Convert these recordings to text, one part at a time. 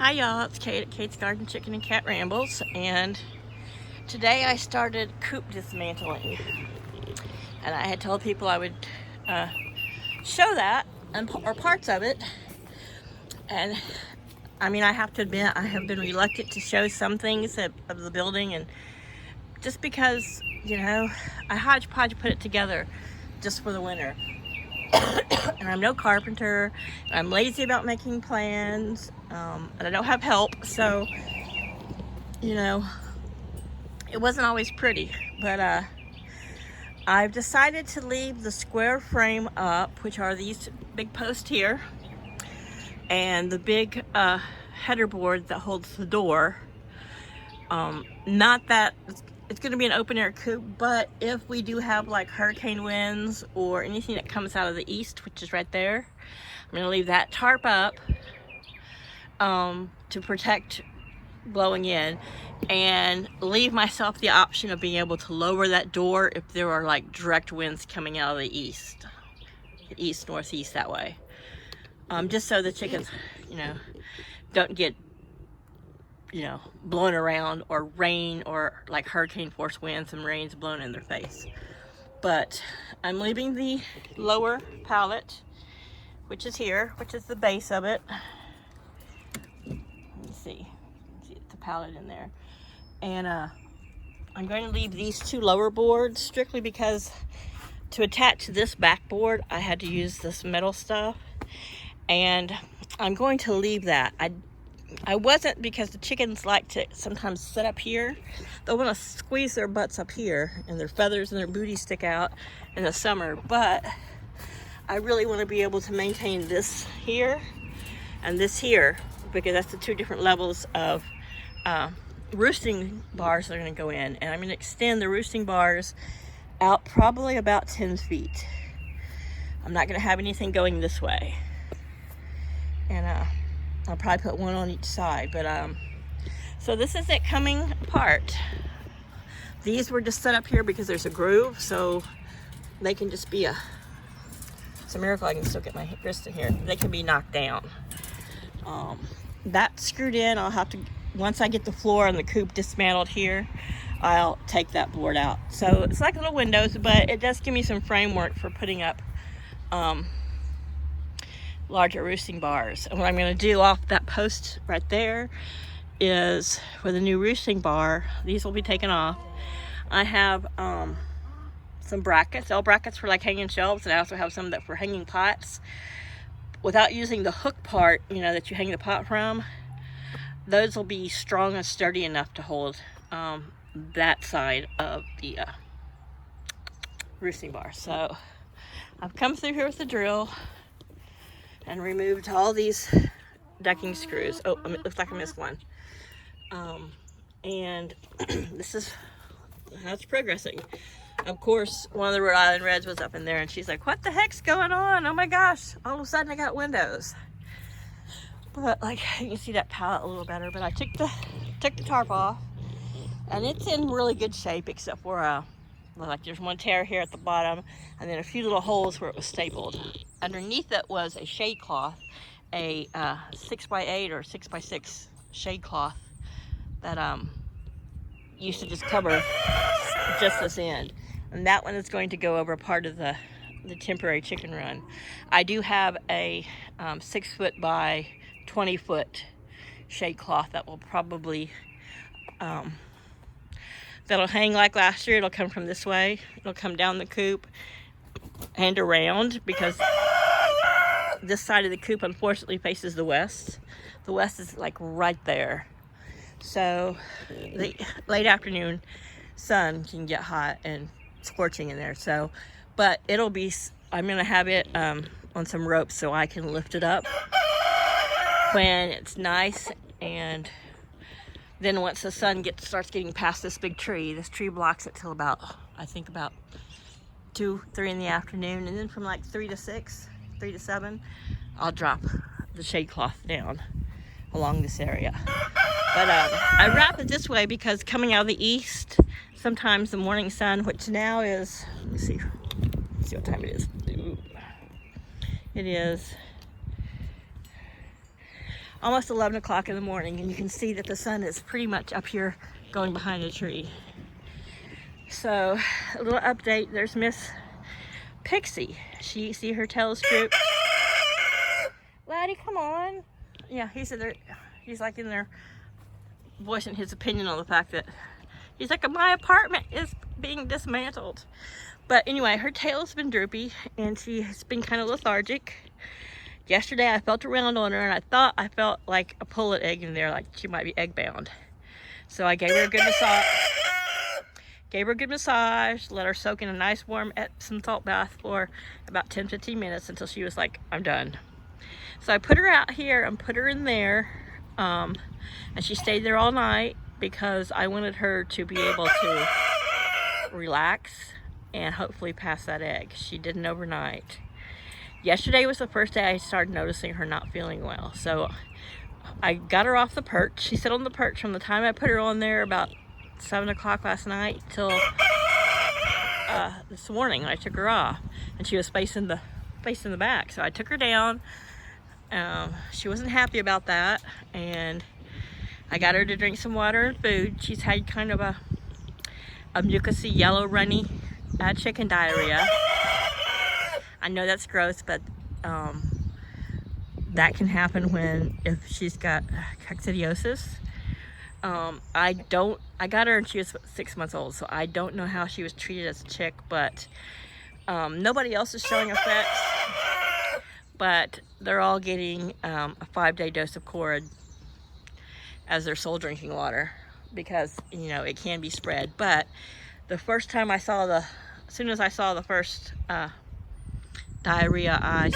Hi y'all, it's Kate at Kate's Garden Chicken and Cat Rambles, and today I started coop dismantling, and I had told people I would show that or parts of it. And I mean, I have to admit I have been reluctant to show some things of the building, and just because, you know, I hodgepodge put it together just for the winter. And I'm no carpenter, and I'm lazy about making plans, and I don't have help, so, you know, it wasn't always pretty. But I've decided to leave the square frame up, which are these big posts here, and the big header board that holds the door. Not that it's going to be an open air coop, but if we do have like hurricane winds or anything that comes out of the east, which is right there, I'm going to leave that tarp up to protect blowing in, and leave myself the option of being able to lower that door if there are like direct winds coming out of the east, northeast, that way. Just so the chickens, you know, don't get, you know, blown around, or rain, or like hurricane force winds and rains blown in their face. But I'm leaving the lower pallet, which is here, which is the base of it. Let me see the pallet in there. And I'm going to leave these two lower boards strictly because to attach this backboard I had to use this metal stuff, and I'm going to leave that. I wasn't, because the chickens like to sometimes sit up here. They'll want to squeeze their butts up here, and their feathers and their booty stick out in the summer. But I really want to be able to maintain this here and this here, because that's the two different levels of roosting bars that are going to go in. And I'm going to extend the roosting bars out probably about 10 feet. I'm not going to have anything going this way. And I'll probably put one on each side. But so this is it coming apart. These were just set up here because there's a groove, so they can just be it's a miracle I can still get my wrist in here. They can be knocked down. That's screwed in. I'll have to, once I get the floor and the coop dismantled here, I'll take that board out. So it's like little windows, but it does give me some framework for putting up larger roosting bars. And what I'm going to do off that post right there is, with a new roosting bar, these will be taken off. I have some brackets, L brackets for like hanging shelves, and I also have some that for hanging pots. Without using the hook part, you know, that you hang the pot from, those will be strong and sturdy enough to hold that side of the roosting bar. So I've come through here with the drill and removed all these decking screws. Oh, it looks like I missed one. And this is how it's progressing. Of course, one of the Rhode Island Reds was up in there, and she's like, what the heck's going on? Oh my gosh, all of a sudden I got windows. But like, you can see that pallet a little better, but I took the tarp off, and it's in really good shape, except for like there's one tear here at the bottom, and then a few little holes where it was stapled. Underneath it was a shade cloth, a 6x8 or 6x6 shade cloth that used to just cover just this end. And that one is going to go over part of the temporary chicken run. I do have a 6 foot by 20 foot shade cloth that will probably that'll hang like last year. It'll come from this way. It'll come down the coop and around, because this side of the coop unfortunately faces the west. The west is like right there. So the late afternoon sun can get hot and scorching in there. So, but it'll be, I'm gonna have it on some ropes so I can lift it up when it's nice. And then once the sun starts getting past this big tree, this tree blocks it till about, I think about 2, 3 in the afternoon, and then from like 3 to 6, 3 to 7, I'll drop the shade cloth down along this area. But I wrap it this way because coming out of the east, sometimes the morning sun, which now is, let me see what time it is. It is almost 11 o'clock in the morning, and you can see that the sun is pretty much up here going behind the tree. So, a little update, there's Miss Pixie. See her tail is drooped. Laddie, come on. Yeah, he's in there. He's like in there voicing his opinion on the fact that he's like, my apartment is being dismantled. But anyway, her tail's been droopy and she has been kind of lethargic. Yesterday I felt around on her and I thought I felt like a pullet egg in there, like she might be egg bound. So I gave her a good massage. Let her soak in a nice warm Epsom salt bath for about 10-15 minutes until she was like, I'm done. So I put her out here and put her in there, and she stayed there all night because I wanted her to be able to relax and hopefully pass that egg. She didn't overnight. Yesterday was the first day I started noticing her not feeling well. So I got her off the perch. She sat on the perch from the time I put her on there about 7 o'clock last night till this morning when I took her off, and she was facing the back. So I took her down. She wasn't happy about that, and I got her to drink some water and food. She's had kind of a mucousy, yellow, runny chicken diarrhea. I know that's gross, but that can happen if she's got coccidiosis. I got her and she was 6 months old, so I don't know how she was treated as a chick, but nobody else is showing effects. But they're all getting a 5-day dose of Corid as their sole drinking water because, you know, it can be spread. But the first time as soon as I saw the first diarrhea, I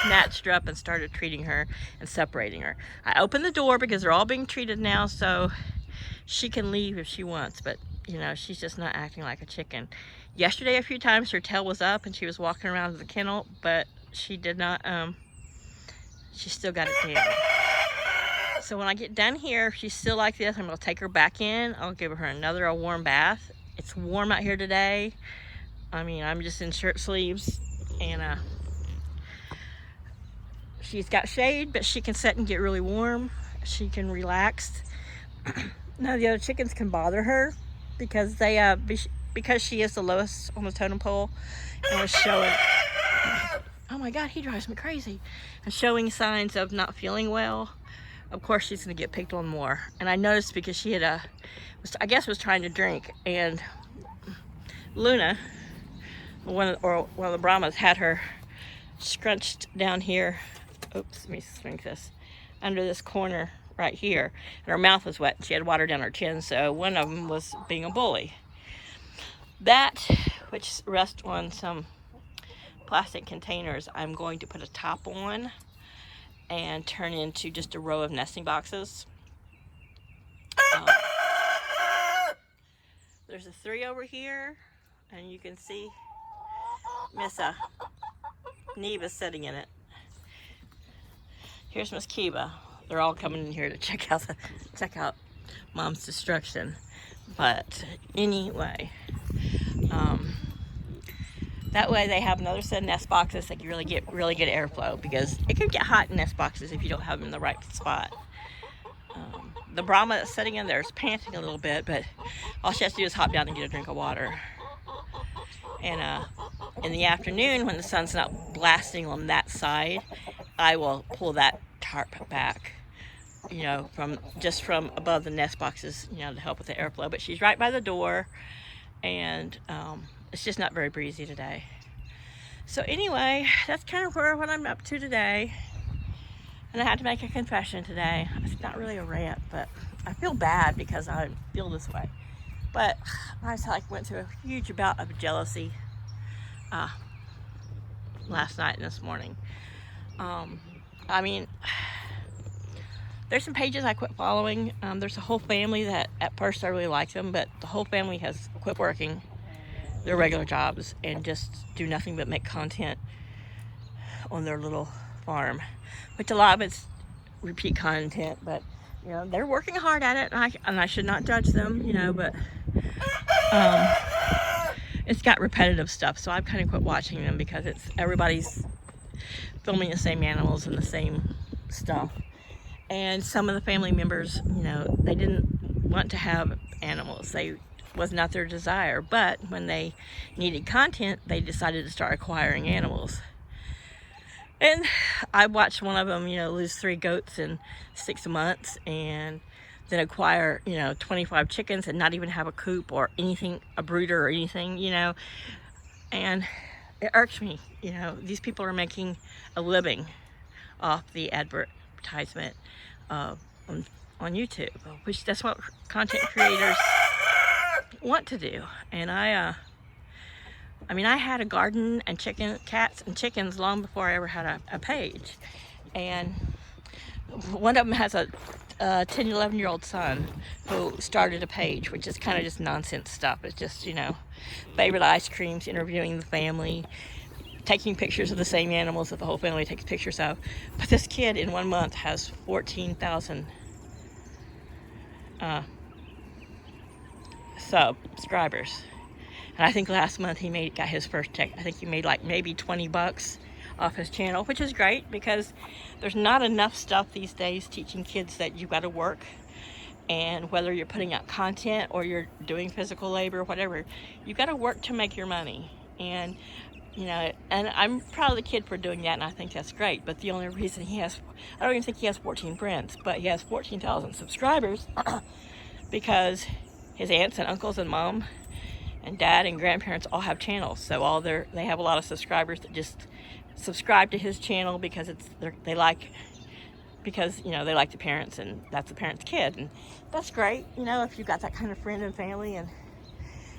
snatched her up and started treating her and separating her. I opened the door because they're all being treated now, so she can leave if she wants, but you know, she's just not acting like a chicken. Yesterday, a few times her tail was up and she was walking around the kennel, but she did not, she still got it down. So when I get done here, if she's still like this, I'm gonna take her back in. I'll give her another warm bath. It's warm out here today. I mean, I'm just in shirt sleeves, and she's got shade, but she can sit and get really warm. She can relax. None of the other chickens can bother her because because she is the lowest on the totem pole and was showing, oh my God, he drives me crazy, and showing signs of not feeling well. Of course, she's gonna get picked on more. And I noticed because she had I guess was trying to drink, and Luna, one of the Brahmas, had her scrunched down here. Oops, let me swing this. Under this corner right here, and her mouth was wet. She had water down her chin, so one of them was being a bully. That, which rests on some plastic containers, I'm going to put a top on and turn into just a row of nesting boxes. There's a 3 over here, and you can see Miss Neva's sitting in it. Here's Miss Kiva. They're all coming in here to check out Mom's destruction. But anyway, that way they have another set of nest boxes that can really get good airflow, because it can get hot in nest boxes if you don't have them in the right spot. The Brahma that's sitting in there is panting a little bit, but all she has to do is hop down and get a drink of water. And in the afternoon, when the sun's not blasting on that side, I will pull that tarp back, you know, from above the nest boxes, you know, to help with the airflow. But she's right by the door, and it's just not very breezy today. So anyway, that's kind of what I'm up to today. And I had to make a confession today. It's not really a rant, but I feel bad because I feel this way. But I went through a huge bout of jealousy last night and this morning. I mean, there's some pages I quit following. There's a whole family that at first I really liked them, but the whole family has quit working their regular jobs and just do nothing but make content on their little farm, which a lot of it's repeat content, but you know, they're working hard at it, and I should not judge them, you know, but it's got repetitive stuff, so I've kind of quit watching them because everybody's filming the same animals and the same stuff. And some of the family members, you know, they didn't want to have animals. They was not their desire, but when they needed content, they decided to start acquiring animals. And I watched one of them, you know, lose 3 goats in 6 months, and then acquire, you know, 25 chickens and not even have a coop or anything, a brooder or anything, you know. And it irks me, you know, these people are making a living off the advertisement on YouTube, which that's what content creators want to do. And I mean, I had a garden and cats and chickens long before I ever had a page. And one of them has a 10, 11-year-old son who started a page, which is kind of just nonsense stuff. It's just, you know, favorite ice creams, interviewing the family, taking pictures of the same animals that the whole family takes pictures of. But this kid in 1 month has 14,000 subscribers. And I think last month he got his first check. I think he made like maybe $20 off his channel, which is great because there's not enough stuff these days teaching kids that you've got to work. And whether you're putting out content or you're doing physical labor, whatever, you've got to work to make your money. And, you know, and I'm proud of the kid for doing that, and I think that's great. But the only reason he has, I don't even think he has 14 friends, but he has 14,000 subscribers because his aunts and uncles and mom and dad and grandparents all have channels. So they have a lot of subscribers that just subscribe to his channel because because, you know, they like the parents, and that's the parents' kid, and that's great, you know, if you've got that kind of friend and family.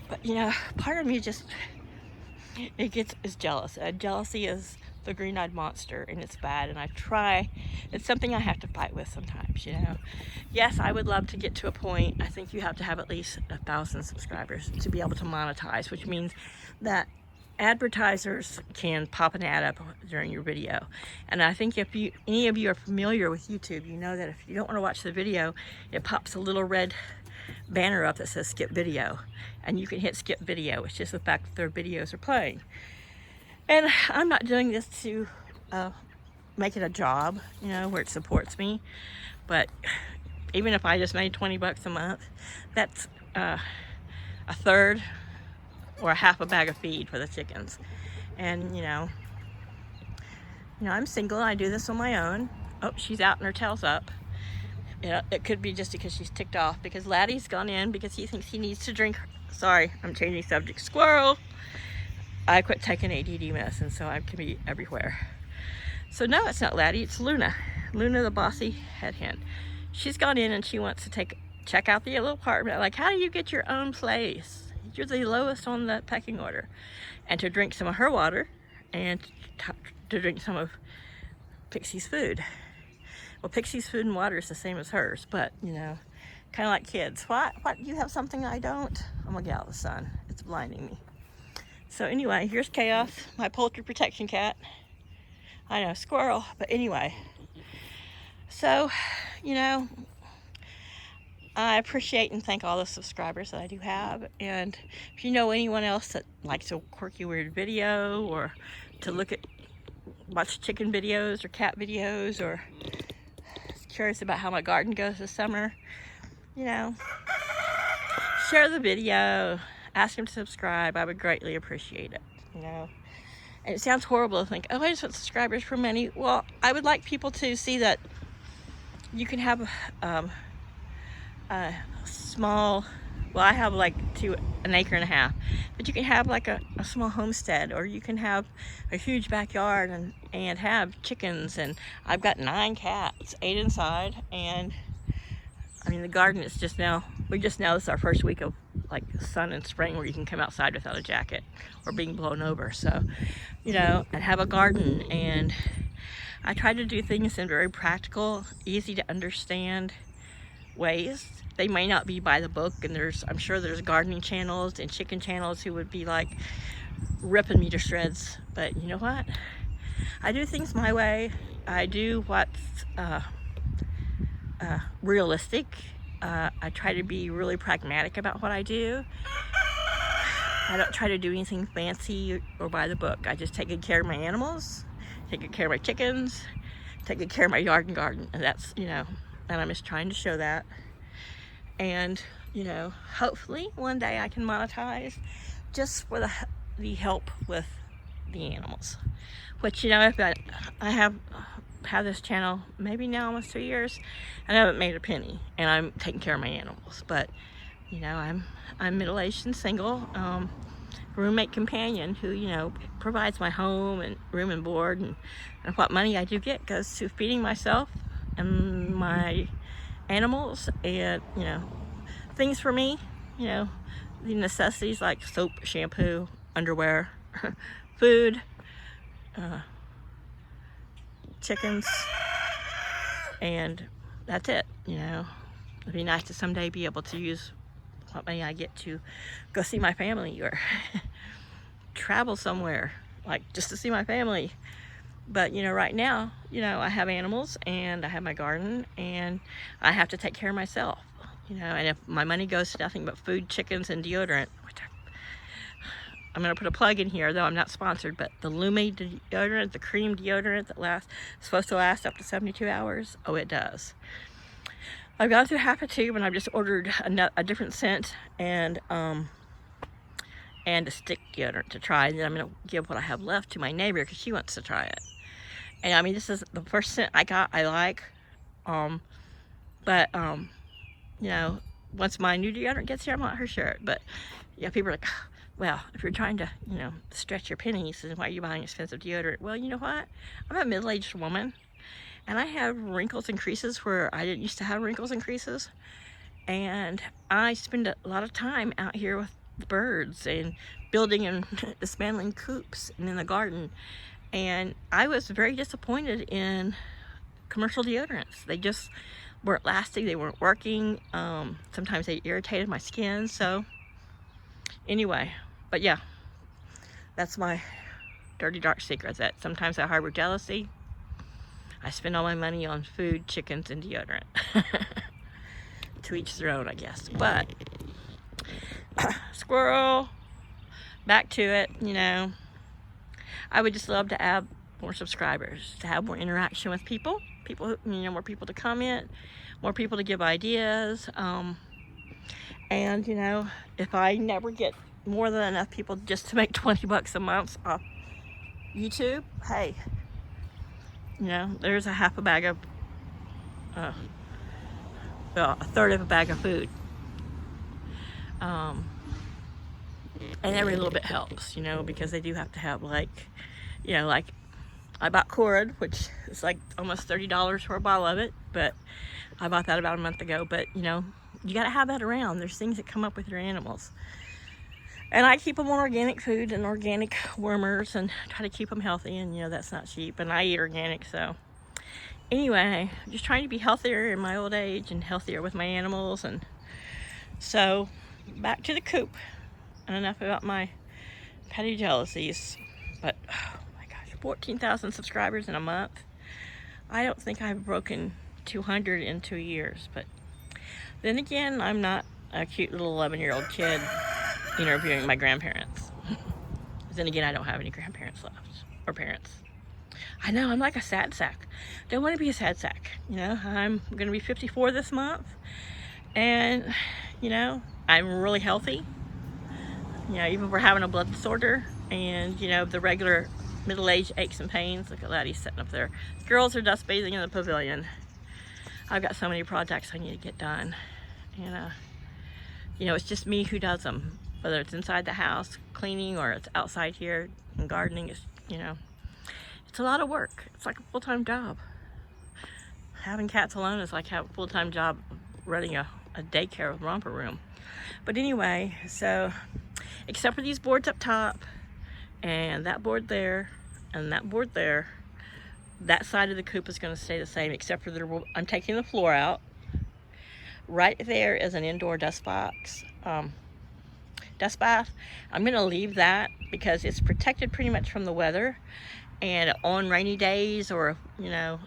But you know, part of me just is jealous. Jealousy is the green-eyed monster, and it's bad, and it's something I have to fight with sometimes, you know. Yes, I would love to get to a point. I think you have to have at least 1,000 subscribers to be able to monetize, which means that advertisers can pop an ad up during your video. And I think if any of you are familiar with YouTube, you know that if you don't want to watch the video, it pops a little red banner up that says skip video, and you can hit skip video. It's just the fact that their videos are playing. And I'm not doing this to make it a job, you know, where it supports me. But even if I just made $20 a month, that's a third or a half a bag of feed for the chickens. And you know, I'm single and I do this on my own. Oh, she's out and her tail's up. You know, it could be just because she's ticked off because Laddie's gone in because he thinks he needs to drink. Sorry, I'm changing subject. Squirrel. I quit taking ADD medicine, so I can be everywhere. So no, it's not Laddie, it's Luna. Luna, the bossy head hen. She's gone in and she wants to check out the little apartment. Like, how do you get your own place? You're the lowest on the pecking order. And to drink some of her water and to drink some of Pixie's food. Well, Pixie's food and water is the same as hers, but, you know, kind of like kids. What, you have something I don't? I'm gonna get out of the sun. It's blinding me. So anyway, here's Chaos, my poultry protection cat. I know, squirrel, but anyway. So, you know, I appreciate and thank all the subscribers that I do have. And if you know anyone else that likes a quirky, weird video, or to watch chicken videos or cat videos, or is curious about how my garden goes this summer, you know, share the video, ask them to subscribe. I would greatly appreciate it, you know. And it sounds horrible to think, oh, I just want subscribers for money. Well, I would like people to see that you can have a small, well, I have like an acre and a half, but you can have like a small homestead, or you can have a huge backyard and have chickens. And I've got 9 cats, 8 inside, and I mean, the garden is this is our first week of like sun and spring where you can come outside without a jacket or being blown over. So, you know, and have a garden. And I try to do things in very practical, easy to understand ways. They may not be by the book, and I'm sure there's gardening channels and chicken channels who would be like ripping me to shreds. But you know what? I do things my way. I do what's realistic. I try to be really pragmatic about what I do. I don't try to do anything fancy or by the book. I just take good care of my animals, take good care of my chickens, take good care of my yard and garden, and that's, you know, and I'm just trying to show that. And, you know, hopefully one day I can monetize just for the help with the animals. Which, you know, I have had this channel maybe now almost 2 years, and I haven't made a penny, and I'm taking care of my animals. But, you know, I'm middle-aged and single, roommate companion who, you know, provides my home and room and board, and what money I do get goes to feeding myself and my animals, and, you know, things for me, you know, the necessities like soap, shampoo, underwear, food, chickens, and that's it. You know, it'd be nice to someday be able to use what money I get to go see my family or travel somewhere, like just to see my family. But, you know, right now, you know, I have animals and I have my garden and I have to take care of myself, you know, and if my money goes to nothing but food, chickens, and deodorant, which I'm going to put a plug in here, though I'm not sponsored, but the Lumi deodorant, the cream deodorant that supposed to last up to 72 hours, oh, it does. I've gone through half a tube and I've just ordered a different scent and a stick deodorant to try, and then I'm going to give what I have left to my neighbor because she wants to try it. And I mean, this is the first scent I got I like, but you know, once my new deodorant gets here, I'm not her sure. But yeah, people are like, well, if you're trying to, you know, stretch your pennies, then why are you buying expensive deodorant? Well, you know what? I'm a middle-aged woman, and I have wrinkles and creases where I didn't used to have wrinkles and creases, and I spend a lot of time out here with the birds and building and dismantling coops and in the garden. And I was very disappointed in commercial deodorants. They just weren't lasting, they weren't working. Sometimes they irritated my skin. So anyway, but yeah, that's my dirty dark secret, that sometimes I harbor jealousy. I spend all my money on food, chickens, and deodorant. To each their own, I guess. But squirrel, back to it, you know, I would just love to add more subscribers, to have more interaction with people, you know, more people to comment, more people to give ideas, and, you know, if I never get more than enough people just to make 20 bucks a month off YouTube, hey, you know, there's a half a bag of, well, a third of a bag of food. And every little bit helps, you know, because they do have to have, like, you know, like I bought cord, which is like almost $30 for a bottle of it, but I bought that about a month ago. But, you know, you got to have that around. There's things that come up with your animals. And I keep them on organic food and organic wormers and try to keep them healthy, and, you know, that's not cheap, and I eat organic. So anyway, just trying to be healthier in my old age and healthier with my animals. And so back to the coop. And enough about my petty jealousies. But oh my gosh, 14,000 subscribers in a month. I don't think I've broken 200 in 2 years. But then again, I'm not a cute little 11-year-old kid interviewing my grandparents. Then again, I don't have any grandparents left, or parents. I know, I'm like a sad sack. Don't want to be a sad sack. You know, I'm going to be 54 this month. And, you know, I'm really healthy. You know, even for having a blood disorder and, you know, the regular middle-aged aches and pains. Look at that, he's sitting up there. The girls are dust bathing in the pavilion. I've got so many projects I need to get done. And, you know, it's just me who does them. Whether it's inside the house, cleaning, or it's outside here and gardening. It's, you know, it's a lot of work. It's like a full-time job. Having cats alone is like having a full-time job running a daycare with romper room. But anyway, so except for these boards up top and that board there and that board there, that side of the coop is going to stay the same, except for I'm taking the floor out. Right there is an indoor dust box, dust bath. I'm going to leave that because it's protected pretty much from the weather, and on rainy days, or, you know,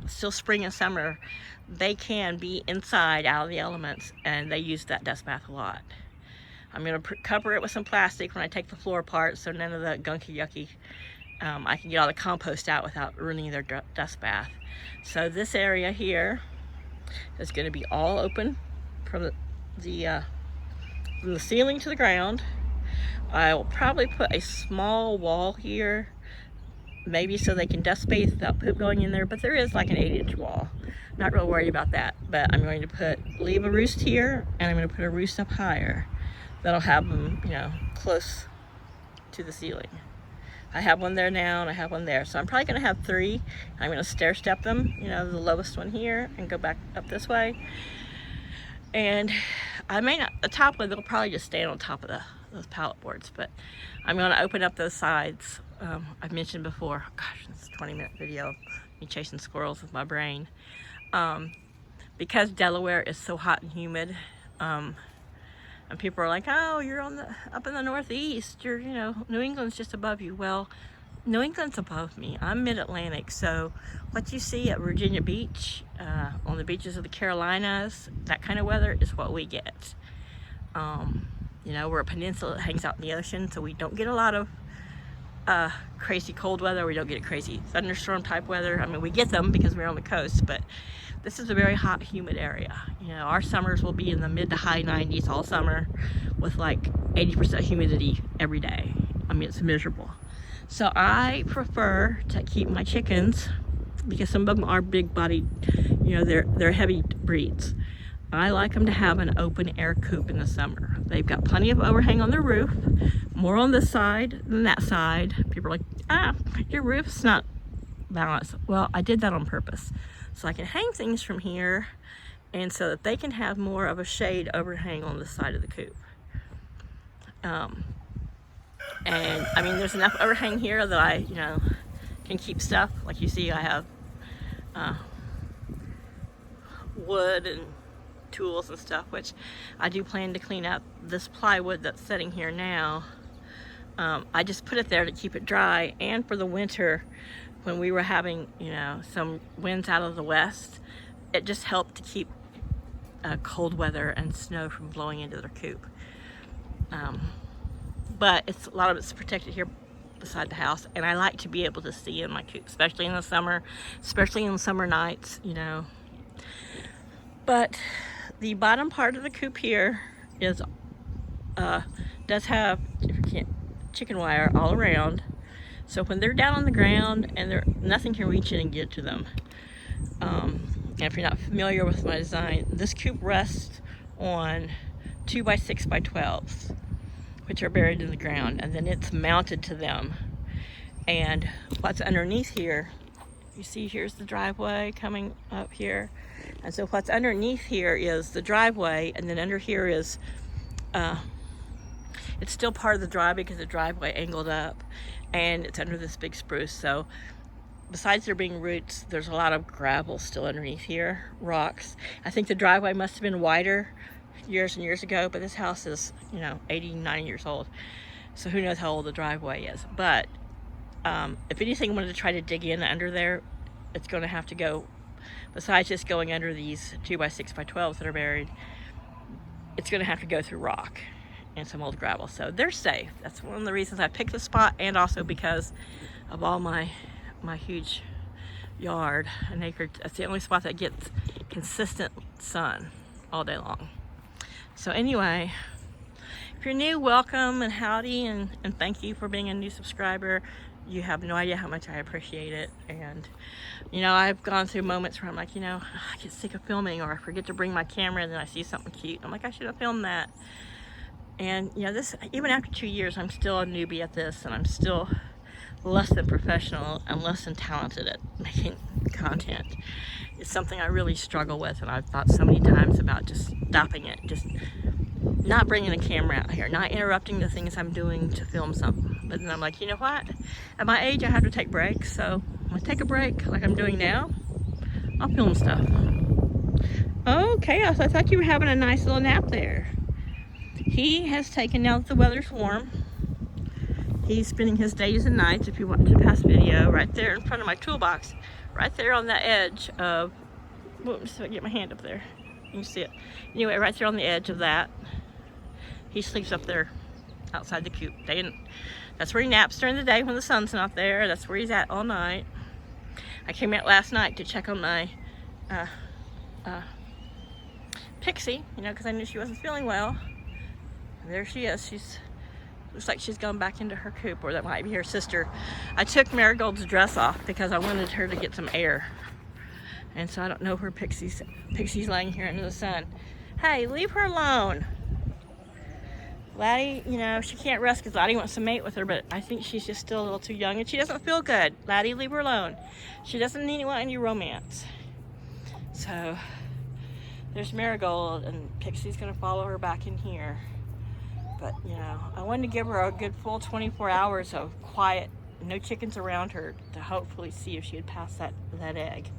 still spring and summer, they can be inside out of the elements, and they use that dust bath a lot. I'm going to cover it with some plastic when I take the floor apart, so none of the gunky yucky I can get all the compost out without ruining their dust bath. So this area here is going to be all open from the ceiling to the ground. I will probably put a small wall here, maybe so they can dust bathe without poop going in there, but there is like an 8-inch wall. Not real worried about that, but I'm going to leave a roost here, and I'm going to put a roost up higher. That'll have them, you know, close to the ceiling. I have one there now, and I have one there. So I'm probably going to have 3. I'm going to stair step them, you know, the lowest one here, and go back up this way. And I may not, the top one, they'll probably just stand on top of those pallet boards, but I'm going to open up those sides. I've mentioned before, gosh, this is a 20-minute video of me chasing squirrels with my brain. Because Delaware is so hot and humid, and people are like, oh, you're up in the Northeast, you know, New England's just above you. Well, New England's above me. I'm mid-Atlantic, so what you see at Virginia Beach, on the beaches of the Carolinas, that kind of weather is what we get. You know, we're a peninsula that hangs out in the ocean, so we don't get a lot of crazy cold weather. We don't get crazy thunderstorm type weather. I mean, we get them because we're on the coast, but this is a very hot, humid area. You know, our summers will be in the mid to high 90s all summer with like 80% humidity every day. I mean, it's miserable. So I prefer to keep my chickens, because some of them are big bodied, you know, they're heavy breeds. I like them to have an open air coop in the summer. They've got plenty of overhang on their roof, more on this side than that side. People are like, your roof's not balanced. Well, I did that on purpose. So I can hang things from here, and so that they can have more of a shade overhang on the side of the coop. And I mean, there's enough overhang here that I, you know, can keep stuff. Like you see, I have wood and tools and stuff, which I do plan to clean up. This plywood that's sitting here now, I just put it there to keep it dry, and for the winter when we were having, you know, some winds out of the west, it just helped to keep cold weather and snow from blowing into their coop. But a lot of it's protected here beside the house, and I like to be able to see in my coop, especially in the summer, especially in the summer nights, you know. But the bottom part of the coop here is does have chicken wire all around, so when they're down on the ground and nothing can reach in and get to them. And if you're not familiar with my design, this coop rests on 2x6x12s, which are buried in the ground, and then it's mounted to them. And what's underneath here, you see here's the driveway coming up here, and so what's underneath here is the driveway, and then under here is it's still part of the driveway because the driveway angled up, and it's under this big spruce. So besides there being roots, there's a lot of gravel still underneath here, rocks. I think the driveway must have been wider years and years ago, but this house is, you know, 80, 90 years old, so who knows how old the driveway is. But if anything wanted to try to dig in under there, it's going to have to go, besides just going under these 2x6x12s that are buried, it's going to have to go through rock and some old gravel. So they're safe. That's one of the reasons I picked this spot, and also because of all my huge yard, an acre. That's the only spot that gets consistent sun all day long. So anyway, if you're new, welcome and howdy, and thank you for being a new subscriber. You have no idea how much I appreciate it. And you know, I've gone through moments where I'm like, you know, I get sick of filming, or I forget to bring my camera, and then I see something cute, I'm like, I should have filmed that. And you know, this, even after 2 years, I'm still a newbie at this, and I'm still less than professional and less than talented at making content. It's something I really struggle with, and I've thought so many times about just stopping it, just not bringing a camera out here, not interrupting the things I'm doing to film something. But then I'm like, you know what? At my age, I have to take breaks, so I'm gonna take a break like I'm doing now. I'll film stuff. Oh, Chaos, I thought you were having a nice little nap there. He has taken, now that the weather's warm, he's spending his days and nights, if you watch the past video, right there in front of my toolbox, right there on the edge of, whoops, so I get my hand up there, you can see it. Anyway, right there on the edge of that, he sleeps up there outside the coop. That's where he naps during the day when the sun's not there. That's where he's at all night. I came out last night to check on my Pixie, you know, because I knew she wasn't feeling well. And there she is. Looks like she's gone back into her coop, or that might be her sister. I took Marigold's dress off because I wanted her to get some air. And so I don't know where Pixie's laying here under the sun. Hey, leave her alone. Laddie, you know, she can't rest because Laddie wants to mate with her, but I think she's just still a little too young and she doesn't feel good. Laddie, leave her alone. She doesn't want any romance. So there's Marigold, and Pixie's gonna follow her back in here. But, you know, I wanted to give her a good full 24 hours of quiet, no chickens around her, to hopefully see if she had passed that egg.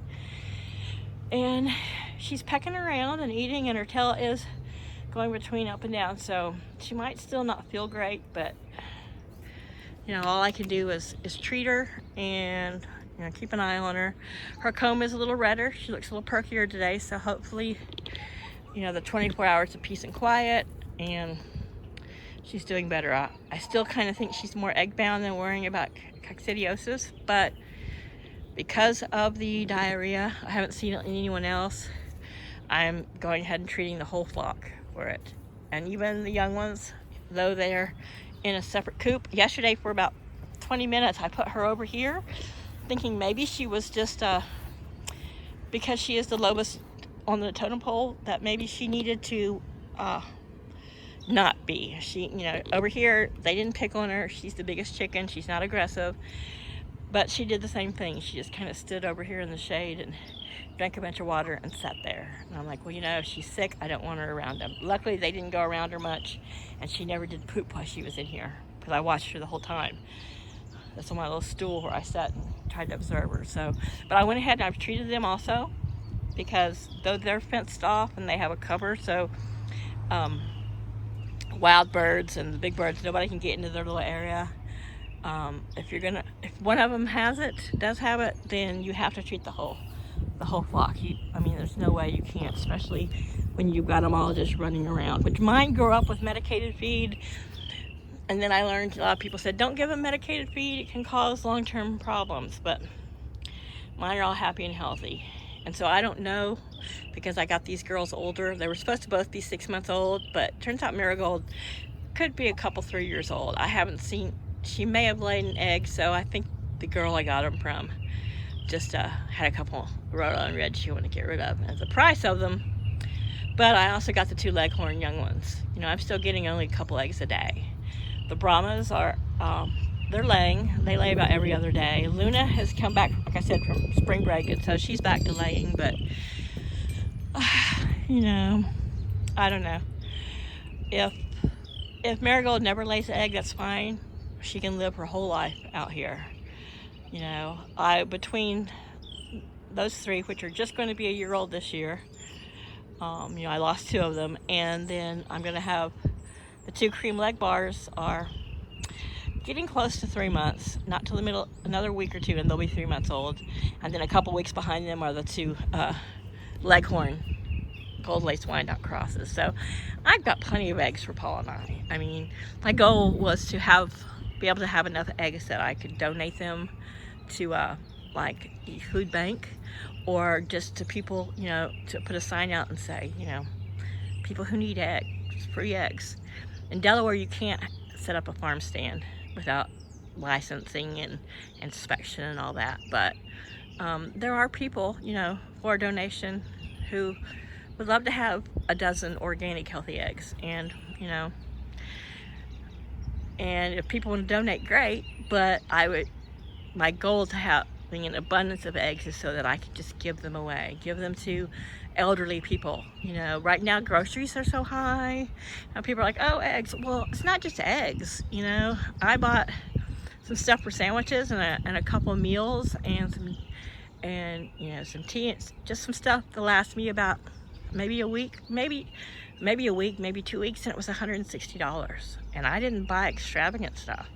And she's pecking around and eating, and her tail is going between up and down, so she might still not feel great, but, you know, all I can do is treat her and, you know, keep an eye on her. Her comb is a little redder. She looks a little perkier today, so hopefully, you know, the 24 hours of peace and quiet, and she's doing better. I still kind of think she's more egg-bound than worrying about coccidiosis, but because of the diarrhea, I haven't seen it in anyone else. I'm going ahead and treating the whole flock for it. And even the young ones, though they're in a separate coop. Yesterday, for about 20 minutes, I put her over here, thinking maybe she was just, because she is the lowest on the totem pole, that maybe she needed to not be. She, you know, over here, they didn't pick on her. She's the biggest chicken. She's not aggressive. But she did the same thing. She just kind of stood over here in the shade and drank a bunch of water and sat there. And I'm like, well, you know, if she's sick, I don't want her around them. Luckily, they didn't go around her much, and she never did poop while she was in here, because I watched her the whole time. That's on my little stool where I sat and tried to observe her. So, but I went ahead and I've treated them also, because though they're fenced off and they have a cover, so wild birds and the big birds, nobody can get into their little area. If one of them does have it, then you have to treat the whole flock. I mean, there's no way you can't, especially when you've got them all just running around. Which mine grew up with medicated feed, and then I learned, a lot of people said, don't give them medicated feed, it can cause long-term problems, but mine are all happy and healthy. And so I don't know, because I got these girls older. They were supposed to both be 6 months old, but turns out Marigold could be a couple, 3 years old. I haven't seen. She may have laid an egg, so I think the girl I got them from just had a couple Rhode Island Reds she wanted to get rid of as a price of them. But I also got the 2 leghorn young ones. You know, I'm still getting only a couple eggs a day. The Brahmas are, they're laying. They lay about every other day. Luna has come back, like I said, from spring break, and so she's back to laying, but, you know, I don't know. If Marigold never lays an egg, that's fine. She can live her whole life out here. You know, between those 3, which are just going to be a year old this year, you know, I lost 2 of them, and then I'm going to have the 2 cream leg bars are getting close to 3 months, not till the middle, another week or 2, and they'll be 3 months old. And then a couple weeks behind them are the 2 leghorn gold lace Wyandotte crosses. So I've got plenty of eggs for Paul and I. I mean, my goal was to be able to have enough eggs that I could donate them to like the food bank, or just to people, you know, to put a sign out and say, you know, people who need eggs, free eggs. In Delaware, you can't set up a farm stand without licensing and inspection and all that, but there are people, you know, for a donation who would love to have a dozen organic healthy eggs, and, you know, and if people want to donate, great, but my goal to having an abundance of eggs is so that I can just give them away, give them to elderly people. You know, right now groceries are so high, and people are like, oh, eggs. Well, it's not just eggs, you know. I bought some stuff for sandwiches and a couple of meals and you know, some tea, and just some stuff to last me about maybe a week, maybe 2 weeks, and it was $160. And I didn't buy extravagant stuff.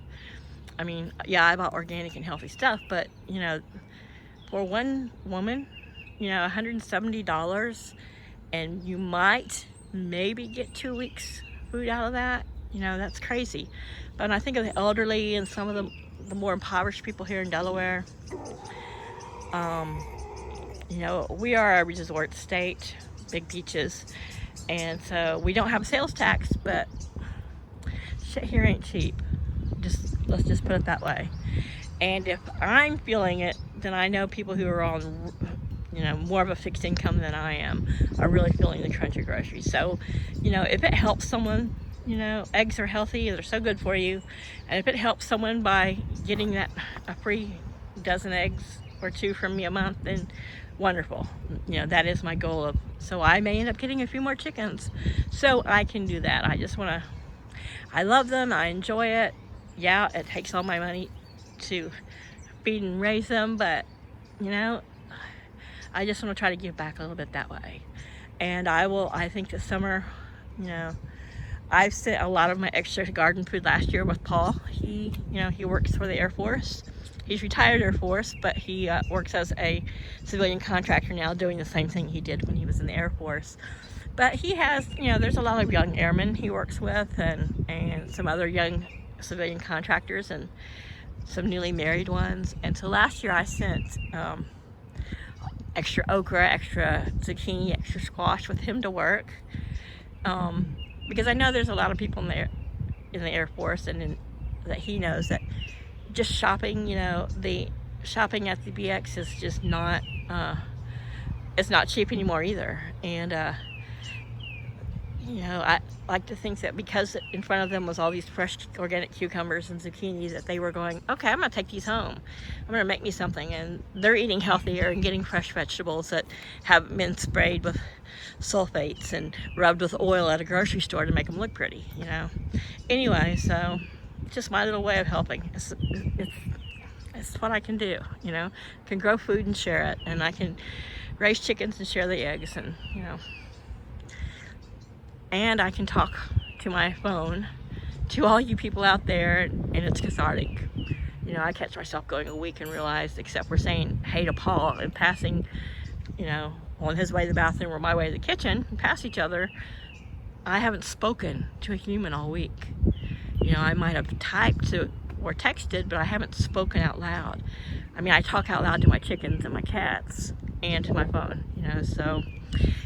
I mean, yeah, I bought organic and healthy stuff, but, you know, for one woman, you know, $170, and you might maybe get 2 weeks food out of that. You know, that's crazy. But when I think of the elderly and some of the more impoverished people here in Delaware, you know, we are a resort state, big beaches, and so we don't have a sales tax, but shit here ain't cheap. Let's just put it that way. And if I'm feeling it, then I know people who are on, you know, more of a fixed income than I am are really feeling the crunch of groceries. So, you know, if it helps someone, you know, eggs are healthy, they're so good for you, and if it helps someone by getting a free dozen eggs or two from me a month, then wonderful. You know, that is my goal. So I may end up getting a few more chickens, so I can do that. I love them, I enjoy it. Yeah, it takes all my money to feed and raise them, but you know, I just want to try to give back a little bit that way. And I think this summer, you know, I've sent a lot of my extra garden food last year with Paul. You know, he works for the Air Force. He's retired Air Force, but he works as a civilian contractor now, doing the same thing he did when he was in the Air Force. But he has, you know, there's a lot of young airmen he works with, and some other young civilian contractors, and some newly married ones. And so last year I sent extra okra, extra zucchini, extra squash with him to work, because I know there's a lot of people in the Air Force and that he knows that just shopping, you know, the shopping at the BX is just not it's not cheap anymore either. And you know, I like to think that because in front of them was all these fresh organic cucumbers and zucchinis, that they were going, okay, I'm gonna take these home, I'm gonna make me something. And they're eating healthier and getting fresh vegetables that haven't been sprayed with sulfates and rubbed with oil at a grocery store to make them look pretty, you know. Anyway, so just my little way of helping. It's what I can do, you know. I can grow food and share it, and I can raise chickens and share the eggs, and you know, and I can talk to my phone to all you people out there, and it's cathartic. You know, I catch myself going a week and realize, except for saying hey to Paul and passing, you know, on his way to the bathroom or my way to the kitchen, and pass each other, I haven't spoken to a human all week. You know, I might have typed or texted, but I haven't spoken out loud. I mean, I talk out loud to my chickens and my cats and to my phone, you know, so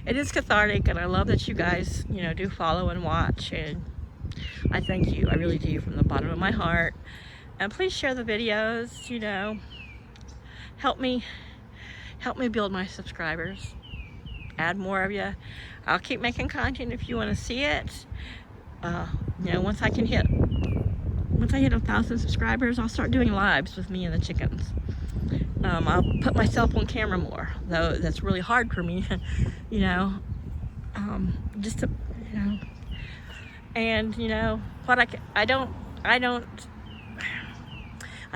it is cathartic, and I love that you guys, you know, do follow and watch, and I thank you. I really do, from the bottom of my heart. And please share the videos, you know, help me build my subscribers, add more of you. I'll keep making content if you want to see it. You know, once I hit 1,000 subscribers, I'll start doing lives with me and the chickens. I'll put myself on camera more, though that's really hard for me, you know, just to, you know, and you know, I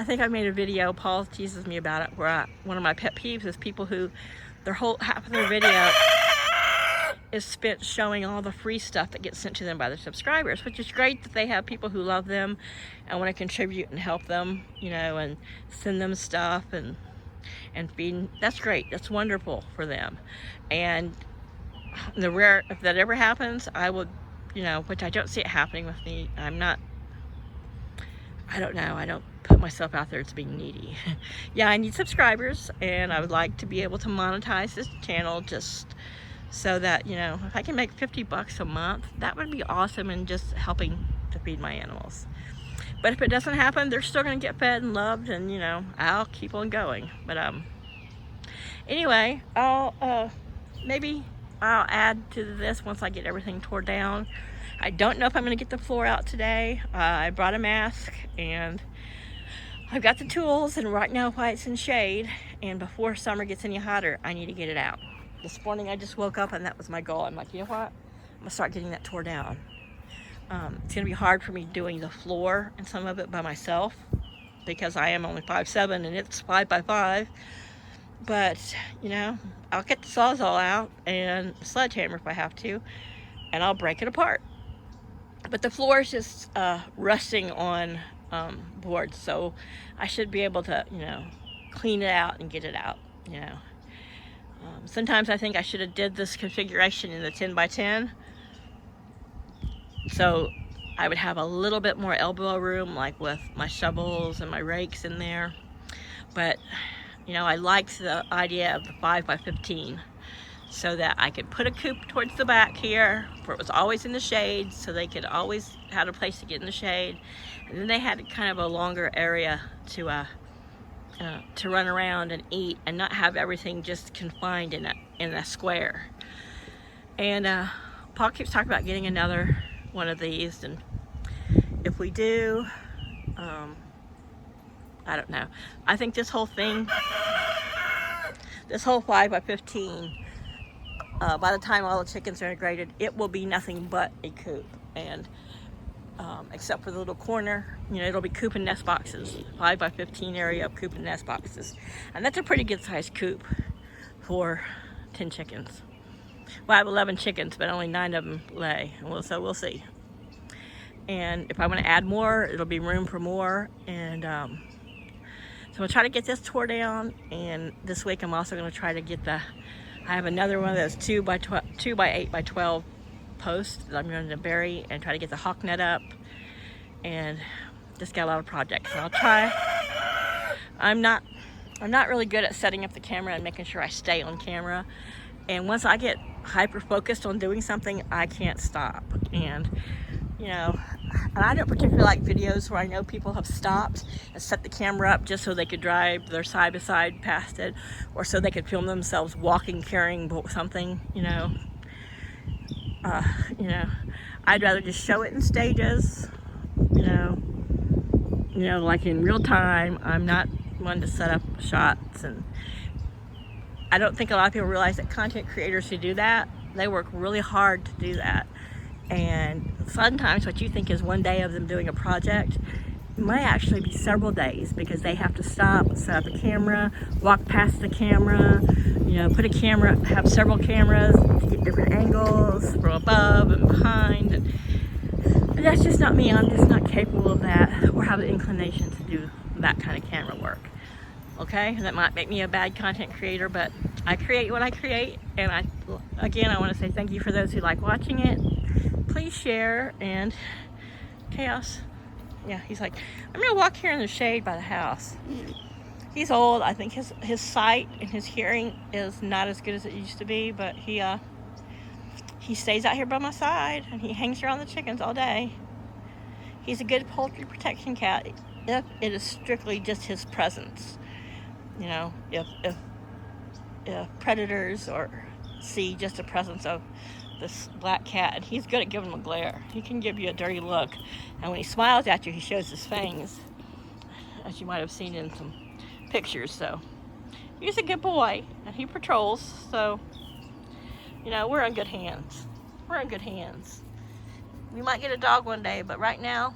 think I made a video, Paul teases me about it, where one of my pet peeves is people who, half of their video is spent showing all the free stuff that gets sent to them by their subscribers, which is great that they have people who love them and want to contribute and help them, you know, and send them stuff and feed. That's great. That's wonderful for them. And if that ever happens, I would, you know, which I don't see it happening with me. I don't know. I don't put myself out there as being needy. Yeah, I need subscribers, and I would like to be able to monetize this channel just so that, you know, if I can make 50 bucks a month, that would be awesome, and just helping to feed my animals. But if it doesn't happen, they're still going to get fed and loved, and, you know, I'll keep on going. But anyway, maybe I'll add to this once I get everything tore down. I don't know if I'm going to get the floor out today. I brought a mask, and I've got the tools, and right now while it's in shade, and before summer gets any hotter, I need to get it out. This morning I just woke up, and that was my goal. I'm like, you know what? I'm going to start getting that tore down. It's going to be hard for me doing the floor and some of it by myself, because I am only 5'7", and it's 5 by 5. But, you know, I'll get the Sawzall out and sledgehammer if I have to, and I'll break it apart. But the floor is just rusting on boards, so I should be able to, you know, clean it out and get it out, you know. Sometimes I think I should have did this configuration in the 10 by 10, so I would have a little bit more elbow room, like with my shovels and my rakes in there. But, you know, I liked the idea of the 5 by 15 so that I could put a coop towards the back here where it was always in the shade, so they could always have a place to get in the shade. And then they had kind of a longer area to run around and eat and not have everything just confined in a square. And Paul keeps talking about getting another one of these, and if we do, I don't know. I think this whole thing, this whole 5 by 15, by the time all the chickens are integrated, it will be nothing but a coop. And except for the little corner, you know, it'll be coop and nest boxes, 5 by 15 area of coop and nest boxes. And that's a pretty good sized coop for 10 chickens. Well, I have 11 chickens, but only 9 of them lay, so we'll see. And if I want to add more, it'll be room for more. And so I'll try to get this tore down. And this week I'm also going to try to get I have another one of those 2 by 8 by 12 posts that I'm going to bury and try to get the hawk net up. And just got a lot of projects. And I'll try. I'm not really good at setting up the camera and making sure I stay on camera. And once I get hyper focused on doing something, I can't stop. And you know, and I don't particularly like videos where I know people have stopped and set the camera up just so they could drive their side by side past it, or so they could film themselves walking, carrying something. You know, I'd rather just show it in stages. You know, like in real time. I'm not one to set up shots, and I don't think a lot of people realize that content creators who do that, they work really hard to do that. And sometimes what you think is one day of them doing a project might actually be several days, because they have to stop, set up a camera, walk past the camera, you know, put a camera, have several cameras to get different angles from above and behind. And that's just not me. I'm just not capable of that, or have the inclination to do that kind of camera work. Okay, that might make me a bad content creator, but I create what I create. And I want to say thank you for those who like watching it. Please share. And Chaos, yeah, he's like, I'm gonna walk here in the shade by the house. He's old. I think his sight and his hearing is not as good as it used to be, but he stays out here by my side, and he hangs around the chickens all day. He's a good poultry protection cat if it is strictly just his presence. You know, if predators see just the presence of this black cat, and he's good at giving them a glare. He can give you a dirty look, and when he smiles at you, he shows his fangs, as you might have seen in some pictures. So he's a good boy, and he patrols. So, you know, we're in good hands. We're in good hands. We might get a dog one day, but right now,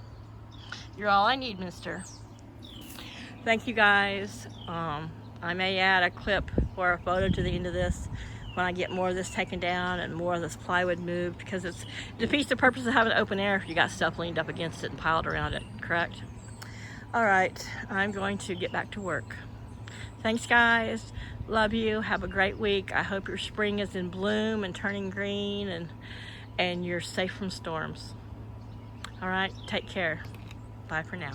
you're all I need, mister. Thank you guys. I may add a clip or a photo to the end of this when I get more of this taken down and more of this plywood moved, because it defeats the purpose of having open air if you got stuff leaned up against it and piled around it, correct? All right, I'm going to get back to work. Thanks, guys. Love you. Have a great week. I hope your spring is in bloom and turning green, and you're safe from storms. All right, take care. Bye for now.